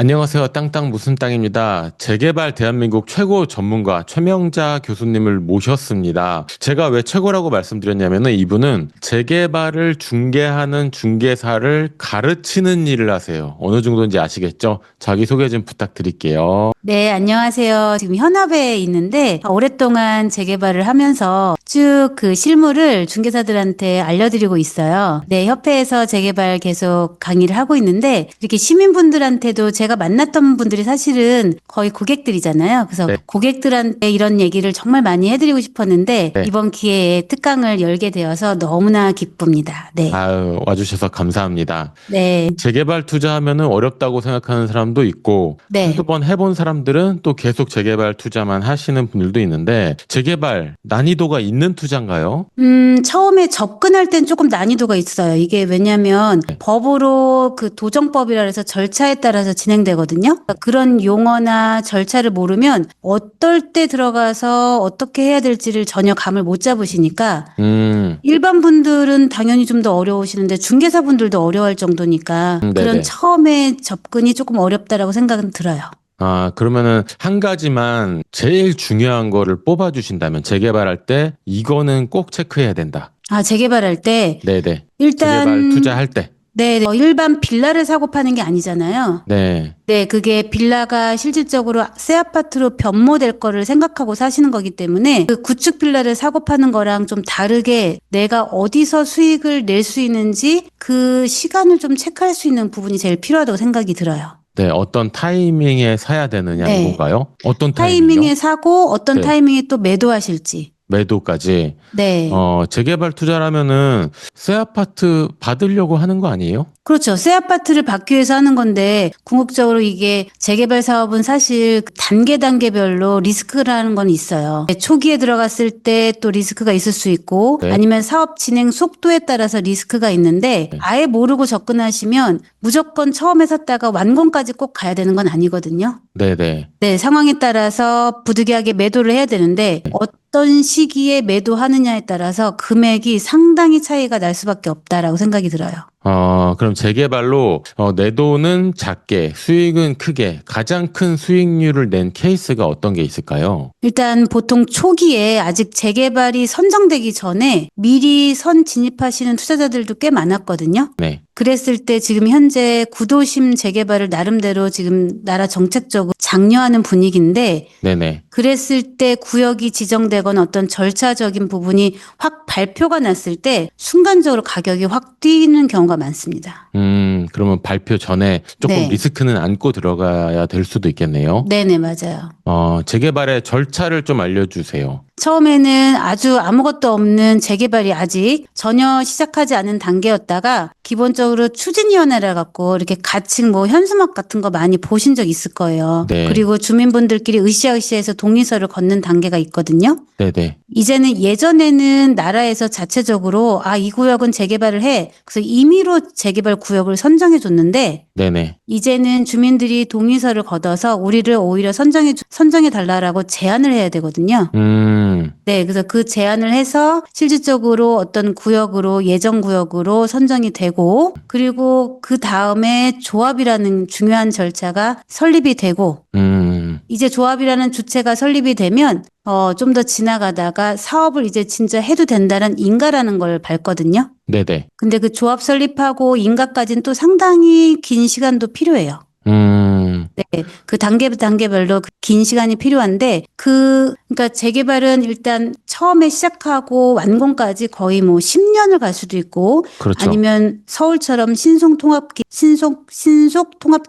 안녕하세요. 땅땅 무슨 땅입니다. 재개발 대한민국 최고 전문가 최명자 교수님을 모셨습니다. 제가 왜 최고라고 말씀드렸냐면은 이분은 재개발을 중개하는 중개사를 가르치는 일을 하세요. 어느 정도인지 아시겠죠? 자기소개 좀 부탁드릴게요. 네, 안녕하세요. 지금 현업에 있는데 오랫동안 재개발을 하면서 쭉 그 실무를 중개사들한테 알려드리고 있어요. 네, 협회에서 재개발 계속 강의를 하고 있는데 이렇게 시민분들한테도 제가 만났던 분들이 사실은 거의 고객들이잖아요. 그래서 네. 고객들한테 이런 얘기를 정말 많이 해드리고 싶었는데 네. 이번 기회에 특강을 열게 되어서 너무나 기쁩니다. 네. 아유, 와주셔서 감사합니다. 네. 재개발 투자하면은 어렵다고 생각하는 사람도 있고 네. 한두 번 해본 사람들은 또 계속 재개발 투자만 하시는 분들도 있는데 재개발 난이도가 있는 투자인가요? 처음에 접근할 땐 조금 난이도가 있어요. 이게 왜냐면 법으로 그 도정법이라 해서 절차에 따라서 진행되거든요. 그러니까 그런 용어나 절차를 모르면 어떨 때 들어가서 어떻게 해야 될지를 전혀 감을 못 잡으시니까 일반 분들은 당연히 좀 더 어려우시는데 중개사 분들도 어려워할 정도니까 네네. 그런 처음에 접근이 조금 어렵다라고 생각은 들어요. 아, 그러면은 한 가지만 제일 중요한 거를 뽑아주신다면 재개발할 때 이거는 꼭 체크해야 된다. 재개발할 때 네네. 일단 재개발 투자할 때. 네, 일반 빌라를 사고 파는 게 아니잖아요. 네. 네, 그게 빌라가 실질적으로 새 아파트로 변모될 거를 생각하고 사시는 거기 때문에 그 구축 빌라를 사고 파는 거랑 좀 다르게 내가 어디서 수익을 낼 수 있는지 그 시간을 좀 체크할 수 있는 부분이 제일 필요하다고 생각이 들어요. 네, 어떤 타이밍에 사야 되느냐 네. 이건가요? 어떤 타이밍에 타이밍이요? 사고 어떤 네. 타이밍에 또 매도하실지. 매도까지. 네. 재개발 투자라면은 새 아파트 받으려고 하는 거 아니에요? 그렇죠. 새 아파트를 받기 위해서 하는 건데 궁극적으로 이게 재개발 사업은 사실 단계별로 리스크라는 건 있어요. 초기에 들어갔을 때 또 리스크가 있을 수 있고 네. 아니면 사업 진행 속도에 따라서 리스크가 있는데 네. 아예 모르고 접근하시면 무조건 처음에 샀다가 완공까지 꼭 가야 되는 건 아니거든요. 네네. 네, 상황에 따라서 부득이하게 매도를 해야 되는데 어떤 시기에 매도하느냐에 따라서 금액이 상당히 차이가 날 수밖에 없다라고 생각이 들어요. 그럼 재개발로 내 돈은 작게, 수익은 크게, 가장 큰 수익률을 낸 케이스가 어떤 게 있을까요? 일단 보통 초기에 아직 재개발이 선정되기 전에 미리 선 진입하시는 투자자들도 꽤 많았거든요. 네. 그랬을 때 지금 현재 구도심 재개발을 나름대로 지금 나라 정책적으로 장려하는 분위기인데 네네. 그랬을 때 구역이 지정되거나 어떤 절차적인 부분이 확 발표가 났을 때 순간적으로 가격이 확 뛰는 경우가 많습니다. 그러면 발표 전에 조금 네. 리스크는 안고 들어가야 될 수도 있겠네요. 네네, 맞아요. 재개발의 절차를 좀 알려주세요. 처음에는 아주 아무것도 없는 재개발이 아직 전혀 시작하지 않은 단계였다가 기본적으로 추진위원회를 갖고 이렇게 가칭 현수막 같은 거 많이 보신 적 있을 거예요. 네. 그리고 주민분들끼리 으쌰으쌰해서 동의서를 걷는 단계가 있거든요. 네네. 이제는 예전에는 나라에서 자체적으로 이 구역은 재개발을 해. 그래서 임의로 재개발 구역을 선정해 줬는데 네네. 이제는 주민들이 동의서를 걷어서 우리를 오히려 선정해 달라라고 제안을 해야 되거든요. 네, 그래서 그 제안을 해서 실질적으로 어떤 구역으로 예정 구역으로 선정이 되고 그리고 그 다음에 조합이라는 중요한 절차가 설립이 되고 이제 조합이라는 주체가 설립이 되면 좀 더 지나가다가 사업을 이제 진짜 해도 된다는 인가라는 걸 밟거든요. 네네. 근데 그 조합 설립하고 인가까지는 또 상당히 긴 시간도 필요해요. 네, 그 단계별로 긴 시간이 필요한데 그러니까 재개발은 일단 처음에 시작하고 완공까지 거의 10년을 갈 수도 있고 그렇죠. 아니면 서울처럼 신속 통합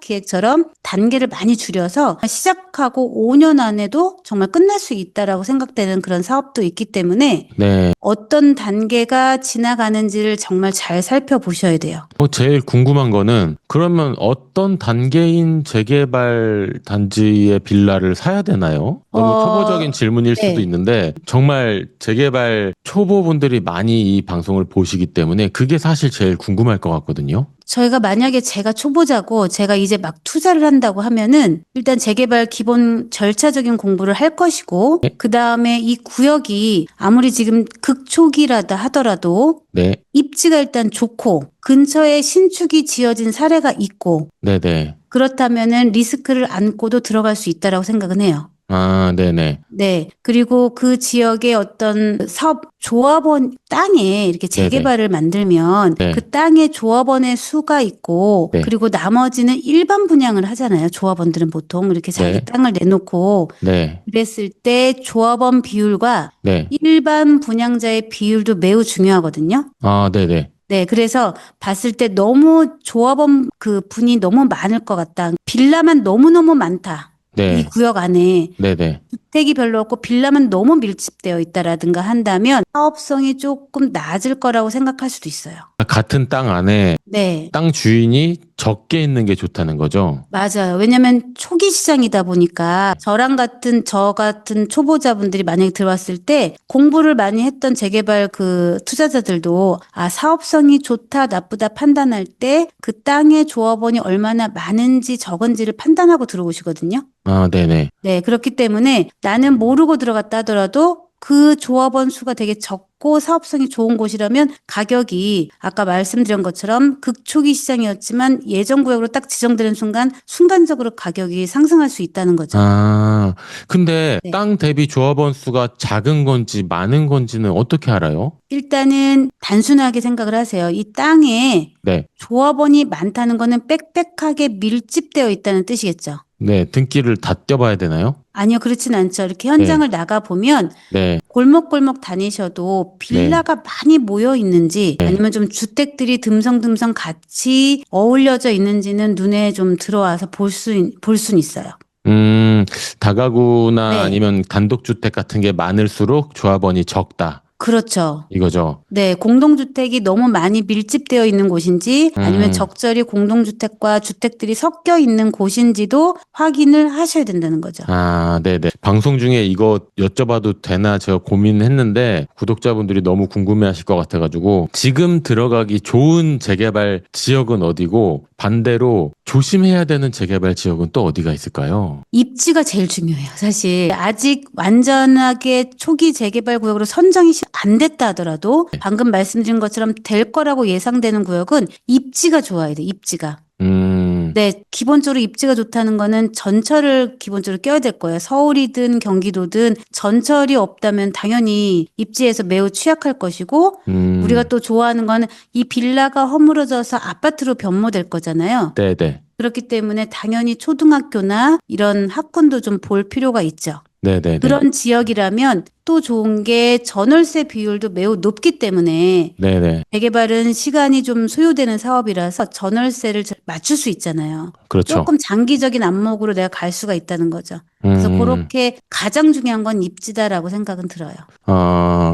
기획처럼 단계를 많이 줄여서 시작하고 5년 안에도 정말 끝날 수 있다라고 생각되는 그런 사업도 있기 때문에 네. 어떤 단계가 지나가는지를 정말 잘 살펴보셔야 돼요. 제일 궁금한 거는 그러면 어떤 단계인 재개발 단지의 빌라를 사야 되나요? 너무 초보적인 질문일 네. 수도 있는데 정말 재개발 초보분들이 많이 이 방송을 보시기 때문에 그게 사실 제일 궁금할 것 같거든요. 저희가 만약에 제가 초보자고 제가 이제 막 투자를 한다고 하면은 일단 재개발 기본 절차적인 공부를 할 것이고 그 다음에 이 구역이 아무리 지금 극초기라다 하더라도 네. 입지가 일단 좋고 근처에 신축이 지어진 사례가 있고 네네. 그렇다면은 리스크를 안고도 들어갈 수 있다라고 생각은 해요. 아, 네네. 네. 그리고 그 지역의 어떤 사업 조합원 땅에 이렇게 네네. 재개발을 만들면 네. 그 땅에 조합원의 수가 있고 네. 그리고 나머지는 일반 분양을 하잖아요. 조합원들은 보통 이렇게 자기 네. 땅을 내놓고 네. 그랬을 때 조합원 비율과 네. 일반 분양자의 비율도 매우 중요하거든요. 아, 네네. 네, 그래서 봤을 때 너무 조합원 그 분이 너무 많을 것 같다. 빌라만 너무너무 많다. 이 네. 구역 안에 네네. 주택이 별로 없고 빌라만 너무 밀집되어 있다라든가 한다면 사업성이 조금 낮을 거라고 생각할 수도 있어요. 같은 땅 안에 네. 땅 주인이 적게 있는 게 좋다는 거죠? 맞아요. 왜냐면 초기 시장이다 보니까 저 같은 초보자분들이 만약에 들어왔을 때 공부를 많이 했던 재개발 그 투자자들도 사업성이 좋다, 나쁘다 판단할 때 그 땅의 조합원이 얼마나 많은지 적은지를 판단하고 들어오시거든요. 아, 네네. 네, 그렇기 때문에 나는 모르고 들어갔다 하더라도 그 조합원 수가 되게 적고 사업성이 좋은 곳이라면 가격이 아까 말씀드린 것처럼 극초기 시장이었지만 예정 구역으로 딱 지정되는 순간적으로 가격이 상승할 수 있다는 거죠. 아, 근데 네. 땅 대비 조합원 수가 작은 건지 많은 건지는 어떻게 알아요? 일단은 단순하게 생각을 하세요. 이 땅에 네. 조합원이 많다는 거는 빽빽하게 밀집되어 있다는 뜻이겠죠. 네. 등기를 다 떼봐야 되나요? 아니요, 그렇진 않죠. 이렇게 현장을 나가보면 네. 골목골목 다니셔도 빌라가 많이 모여 있는지 아니면 좀 주택들이 듬성듬성 같이 어울려져 있는지는 눈에 좀 들어와서 볼 수는 있어요. 다가구나 네. 아니면 단독주택 같은 게 많을수록 조합원이 적다. 그렇죠. 이거죠. 네, 공동주택이 너무 많이 밀집되어 있는 곳인지 아니면 적절히 공동주택과 주택들이 섞여 있는 곳인지도 확인을 하셔야 된다는 거죠. 아, 네네. 방송 중에 이거 여쭤봐도 되나 제가 고민했는데 구독자분들이 너무 궁금해하실 것 같아가지고 지금 들어가기 좋은 재개발 지역은 어디고 반대로 조심해야 되는 재개발 지역은 또 어디가 있을까요? 입지가 제일 중요해요. 사실 아직 완전하게 초기 재개발 구역으로 선정이 안 됐다 하더라도 방금 말씀드린 것처럼 될 거라고 예상되는 구역은 입지가 좋아야 돼. 입지가. 네, 기본적으로 입지가 좋다는 거는 전철을 기본적으로 껴야 될 거예요. 서울이든 경기도든 전철이 없다면 당연히 입지에서 매우 취약할 것이고 우리가 또 좋아하는 거는 이 빌라가 허물어져서 아파트로 변모될 거잖아요. 네네. 그렇기 때문에 당연히 초등학교나 이런 학군도 좀 볼 필요가 있죠. 네네네. 그런 지역이라면 또 좋은 게 전월세 비율도 매우 높기 때문에 네네. 재개발은 시간이 좀 소요되는 사업이라서 전월세를 맞출 수 있잖아요. 그렇죠. 조금 장기적인 안목으로 내가 갈 수가 있다는 거죠. 그래서 그렇게 가장 중요한 건 입지다라고 생각은 들어요.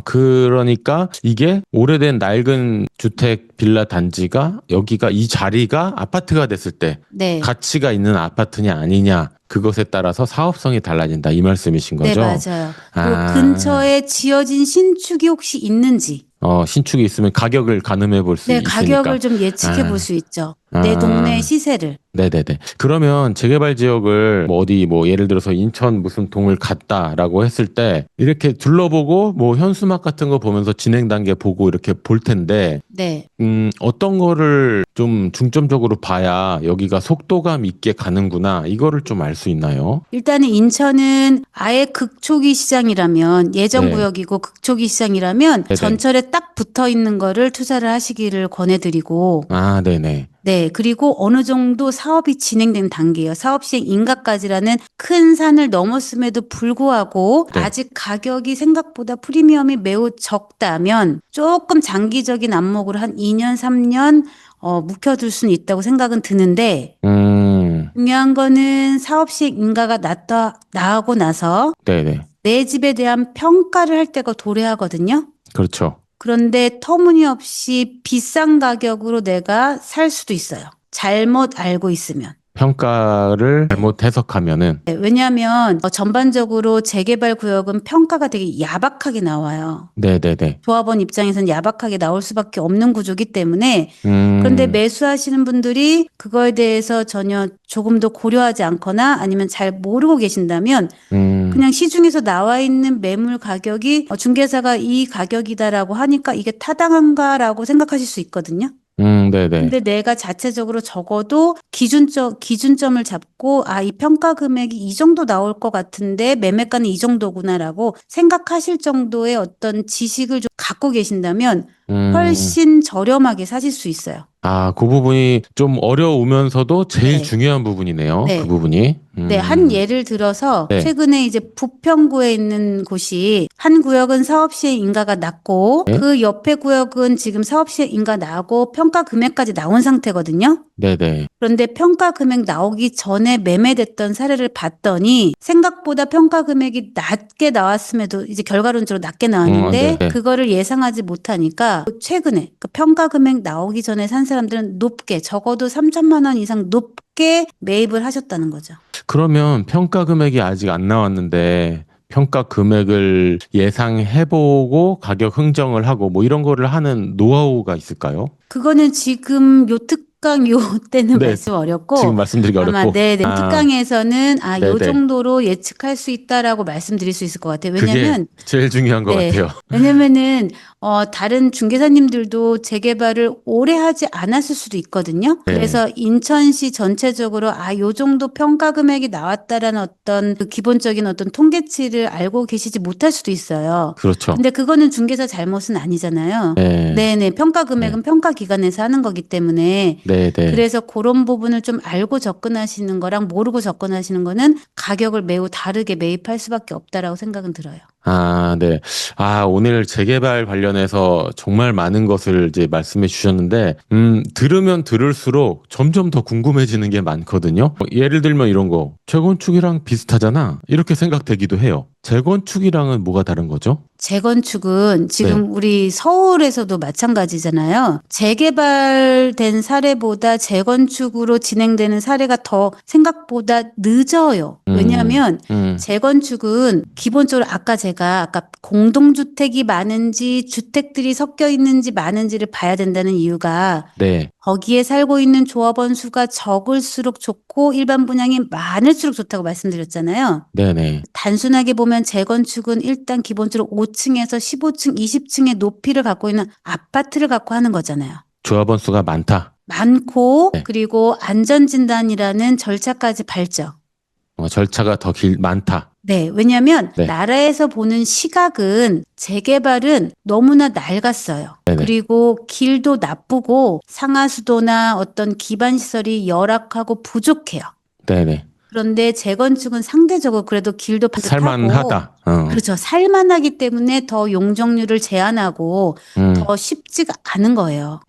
그러니까 이게 오래된 낡은 주택 빌라 단지가 여기가 이 자리가 아파트가 됐을 때 네. 가치가 있는 아파트냐 아니냐 그것에 따라서 사업성이 달라진다 이 말씀이신 네, 거죠? 맞아요. 그 근처에 지어진 신축이 혹시 있는지. 신축이 있으면 가격을 가늠해 볼 수 네, 있으니까. 가격을 좀 예측해 볼 수 있죠. 내 동네 시세를. 네네네. 그러면 재개발 지역을 뭐 어디 뭐 예를 들어서 인천 무슨 동을 갔다라고 했을 때 이렇게 둘러보고 뭐 현수막 같은 거 보면서 진행 단계 보고 이렇게 볼 텐데 네. 어떤 거를 좀 중점적으로 봐야 여기가 속도감 있게 가는구나 이거를 좀 알 수 있나요? 일단은 인천은 아예 극초기 시장이라면 예정 네. 구역이고 극초기 시장이라면 네네. 전철에 딱 붙어 있는 거를 투자를 하시기를 권해드리고 아, 네네. 네, 그리고 어느 정도 사업이 진행된 단계예요. 사업 시행 인가까지라는 큰 산을 넘었음에도 불구하고 네. 아직 가격이 생각보다 프리미엄이 매우 적다면 조금 장기적인 안목으로 한 2년, 3년 묵혀둘 수는 있다고 생각은 드는데 중요한 거는 사업 시행 인가가 나오고 나서 네네. 내 집에 대한 평가를 할 때가 도래하거든요. 그렇죠. 그런데 터무니없이 비싼 가격으로 내가 살 수도 있어요. 잘못 알고 있으면. 평가를 잘못 해석하면은 네, 왜냐하면 전반적으로 재개발 구역은 평가가 되게 야박하게 나와요. 네네네. 조합원 입장에서는 야박하게 나올 수밖에 없는 구조기 때문에 그런데 매수하시는 분들이 그거에 대해서 전혀 조금도 고려하지 않거나 아니면 잘 모르고 계신다면 그냥 시중에서 나와 있는 매물 가격이 중개사가 이 가격이다라고 하니까 이게 타당한가라고 생각하실 수 있거든요. 네네. 근데 내가 자체적으로 적어도 기준점을 잡고, 아, 이 평가 금액이 이 정도 나올 것 같은데 매매가는 이 정도구나라고 생각하실 정도의 어떤 지식을 좀 갖고 계신다면 훨씬 저렴하게 사실 수 있어요. 아, 그 부분이 좀 어려우면서도 제일 네. 중요한 부분이네요. 네. 그 부분이. 네, 한 예를 들어서 네. 최근에 이제 부평구에 있는 곳이 한 구역은 사업시에 인가가 났고 네? 그 옆에 구역은 지금 사업시에 인가 나고 평가 금액까지 나온 상태거든요. 네네. 그런데 평가 금액 나오기 전에 매매됐던 사례를 봤더니 생각보다 평가 금액이 낮게 나왔음에도 이제 결과론적으로 낮게 나왔는데 네. 그거를 예상하지 못하니까 최근에 그 평가 금액 나오기 전에 산 사람들은 높게 적어도 3천만 원 이상 높게 매입을 하셨다는 거죠. 그러면 평가 금액이 아직 안 나왔는데 평가 금액을 예상해보고 가격 흥정을 하고 뭐 이런 거를 하는 노하우가 있을까요? 그거는 지금 요 특강 요 때는 네, 말씀 어렵고 지금 말씀드리기 아마 어렵고. 네네 특강에서는 요 네네. 정도로 예측할 수 있다라고 말씀드릴 수 있을 것 같아요. 왜냐면 그게 제일 중요한 것 네. 같아요. 왜냐면은 다른 중개사님들도 재개발을 오래 하지 않았을 수도 있거든요. 네. 그래서 인천시 전체적으로 요 정도 평가 금액이 나왔다라는 어떤 그 기본적인 어떤 통계치를 알고 계시지 못할 수도 있어요. 그렇죠. 근데 그거는 중개사 잘못은 아니잖아요. 네. 네네. 평가 금액은 평가 기관에서 하는 거기 때문에 네네. 그래서 그런 부분을 좀 알고 접근하시는 거랑 모르고 접근하시는 거는 가격을 매우 다르게 매입할 수밖에 없다라고 생각은 들어요. 아, 네. 오늘 재개발 관련해서 정말 많은 것을 이제 말씀해 주셨는데, 들으면 들을수록 점점 더 궁금해지는 게 많거든요. 예를 들면 이런 거, 재건축이랑 비슷하잖아. 이렇게 생각되기도 해요. 재건축이랑은 뭐가 다른 거죠? 재건축은 지금 우리 서울에서도 마찬가지잖아요. 재개발된 사례보다 재건축으로 진행되는 사례가 더 생각보다 늦어요. 왜냐하면 재건축은 기본적으로 아까 공동주택이 많은지 주택들이 섞여 있는지 많은지를 봐야 된다는 이유가 네. 거기에 살고 있는 조합원 수가 적을수록 좋고 일반 분양이 많을수록 좋다고 말씀드렸잖아요. 네네. 단순하게 보면 재건축은 일단 기본적으로 5층에서 15층, 20층의 높이를 갖고 있는 아파트를 갖고 하는 거잖아요. 조합원 수가 많다. 많고 네. 그리고 안전진단이라는 절차까지 밟죠. 절차가 더 많다. 네, 왜냐하면 네. 나라에서 보는 시각은 재개발은 너무나 낡았어요. 네네. 그리고 길도 나쁘고 상하수도나 어떤 기반시설이 열악하고 부족해요. 네네. 그런데 재건축은 상대적으로 그래도 길도 반듯하고 살만하다. 그렇죠. 살만하기 때문에 더 용적률을 제한하고 더 쉽지가 않은 거예요.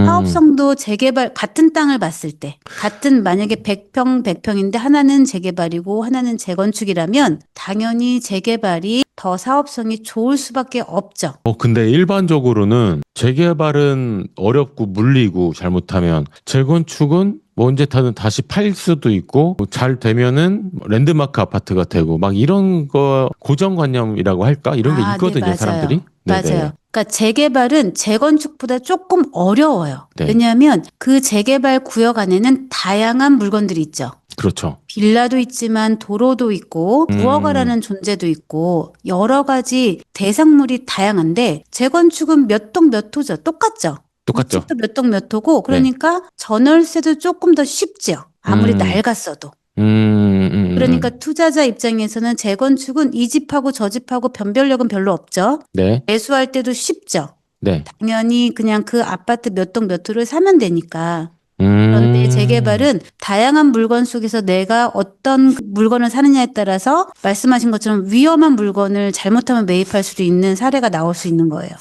사업성도 재개발 같은 땅을 봤을 때 같은 만약에 100평인데 하나는 재개발이고 하나는 재건축이라면 당연히 재개발이 더 사업성이 좋을 수밖에 없죠. 근데 일반적으로는 재개발은 어렵고 물리고 잘못하면 재건축은 뭐 언제타는 다시 팔 수도 있고 잘 되면은 랜드마크 아파트가 되고 막 이런 거 고정관념이라고 할까? 이런 게 있거든요, 네, 맞아요. 사람들이. 네네. 맞아요. 그러니까 재개발은 재건축보다 조금 어려워요. 네. 왜냐하면 그 재개발 구역 안에는 다양한 물건들이 있죠. 그렇죠. 빌라도 있지만 도로도 있고 무허가라는 존재도 있고 여러 가지 대상물이 다양한데 재건축은 몇 동 몇 호죠. 똑같죠. 똑같죠. 우측도 몇 동 몇 호고 그러니까 전월세도 조금 더 쉽죠. 아무리 낡았어도. 그러니까 투자자 입장에서는 재건축은 이 집하고 저 집하고 변별력은 별로 없죠. 네. 매수할 때도 쉽죠. 네. 당연히 그냥 그 아파트 몇 동 몇 호를 사면 되니까. 그런데 재개발은 다양한 물건 속에서 내가 어떤 물건을 사느냐에 따라서 말씀하신 것처럼 위험한 물건을 잘못하면 매입할 수도 있는 사례가 나올 수 있는 거예요.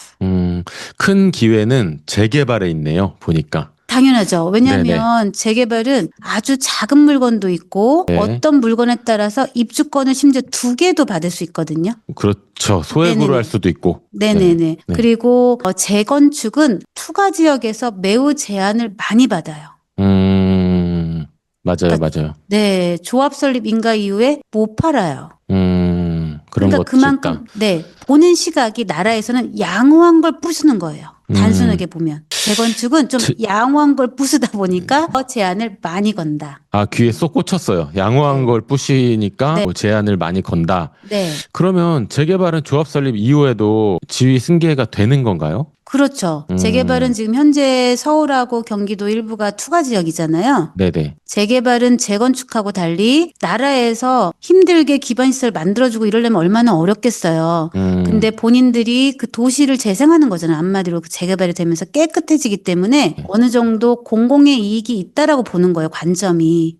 큰 기회는 재개발에 있네요, 보니까. 당연하죠. 왜냐하면 재개발은 아주 작은 물건도 있고 어떤 물건에 따라서 입주권을 심지어 2개도 받을 수 있거든요. 그렇죠. 소액으로 할 수도 있고. 네네네. 네. 그리고 재건축은 투가 지역에서 매우 제한을 많이 받아요. 맞아요. 네, 조합 설립 인가 이후에 못 팔아요. 그런 그러니까 것도 그만큼 있다. 보는 시각이 나라에서는 양호한 걸 부수는 거예요. 단순하게 보면 재건축은 좀 양호한 걸 부수다 보니까 제한을 많이 건다. 귀에 쏙 꽂혔어요. 양호한 걸 부시니까 뭐 제한을 많이 건다. 네. 그러면 재개발은 조합 설립 이후에도 지위 승계가 되는 건가요? 그렇죠. 재개발은 지금 현재 서울하고 경기도 일부가 투가 지역이잖아요. 네네. 재개발은 재건축하고 달리 나라에서 힘들게 기반시설 만들어주고 이러려면 얼마나 어렵겠어요. 근데 본인들이 그 도시를 재생하는 거잖아요. 한마디로 그 재개발이 되면서 깨끗해지기 때문에 어느 정도 공공의 이익이 있다라고 보는 거예요. 관점이.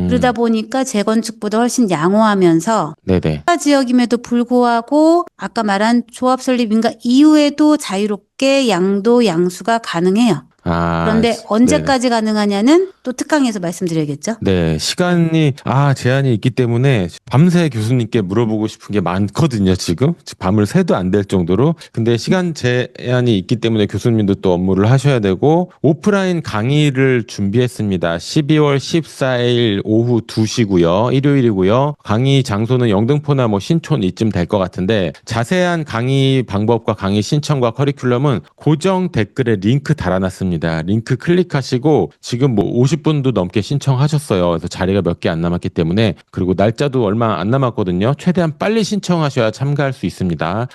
그러다 보니까 재건축보다 훨씬 양호하면서 네네. 투가 지역임에도 불구하고 아까 말한 조합 설립 인가 이후에도 자유롭게 양도 양수가 가능해요. 그런데 언제까지 가능하냐는 또 특강에서 말씀드려야겠죠. 네, 시간이 제한이 있기 때문에 밤새 교수님께 물어보고 싶은 게 많거든요, 지금. 밤을 새도 안 될 정도로. 근데 시간 제한이 있기 때문에 교수님도 또 업무를 하셔야 되고 오프라인 강의를 준비했습니다. 12월 14일 오후 2시고요. 일요일이고요. 강의 장소는 영등포나 뭐 신촌 이쯤 될 것 같은데 자세한 강의 방법과 강의 신청과 커리큘럼은 고정 댓글에 링크 달아놨습니다. 링크 클릭하시고 지금 뭐 50분도 넘게 신청하셨어요. 그래서 자리가 몇 개 안 남았기 때문에 그리고 날짜도 얼마 안 남았거든요. 최대한 빨리 신청하셔야 참가할 수 있습니다.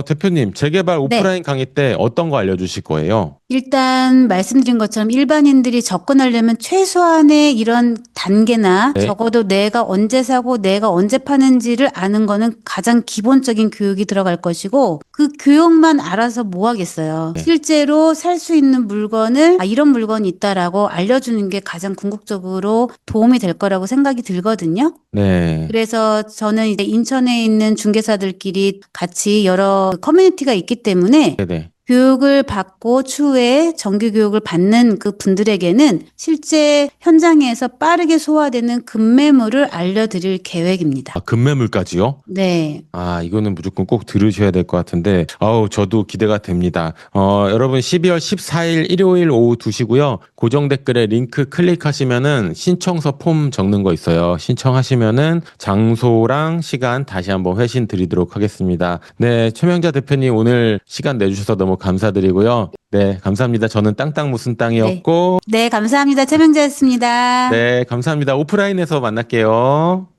대표님, 재개발 오프라인 강의 때 어떤 거 알려주실 거예요? 일단 말씀드린 것처럼 일반인들이 접근하려면 최소한의 이런 단계나 적어도 내가 언제 사고 내가 언제 파는지를 아는 거는 가장 기본적인 교육이 들어갈 것이고 그 교육만 알아서 뭐 하겠어요. 실제로 살 수 있는 물건을 이런 물건이 있다라고 알려주는 게 가장 궁극적으로 도움이 될 거라고 생각이 들거든요. 네. 그래서 저는 이제 인천에 있는 중개사들끼리 같이 여러 커뮤니티가 있기 때문에 네네. 교육을 받고 추후에 정규 교육을 받는 그 분들에게는 실제 현장에서 빠르게 소화되는 급매물을 알려드릴 계획입니다. 급매물까지요? 네. 이거는 무조건 꼭 들으셔야 될 것 같은데, 저도 기대가 됩니다. 여러분 12월 14일 일요일 오후 2시고요. 고정 댓글에 링크 클릭하시면은 신청서 폼 적는 거 있어요. 신청하시면은 장소랑 시간 다시 한번 회신 드리도록 하겠습니다. 네, 최명자 대표님 오늘 시간 내주셔서 너무 감사드리고요. 네, 감사합니다. 저는 땅땅 무슨 땅이었고. 네, 감사합니다. 최명자였습니다. 네, 감사합니다. 오프라인에서 만날게요.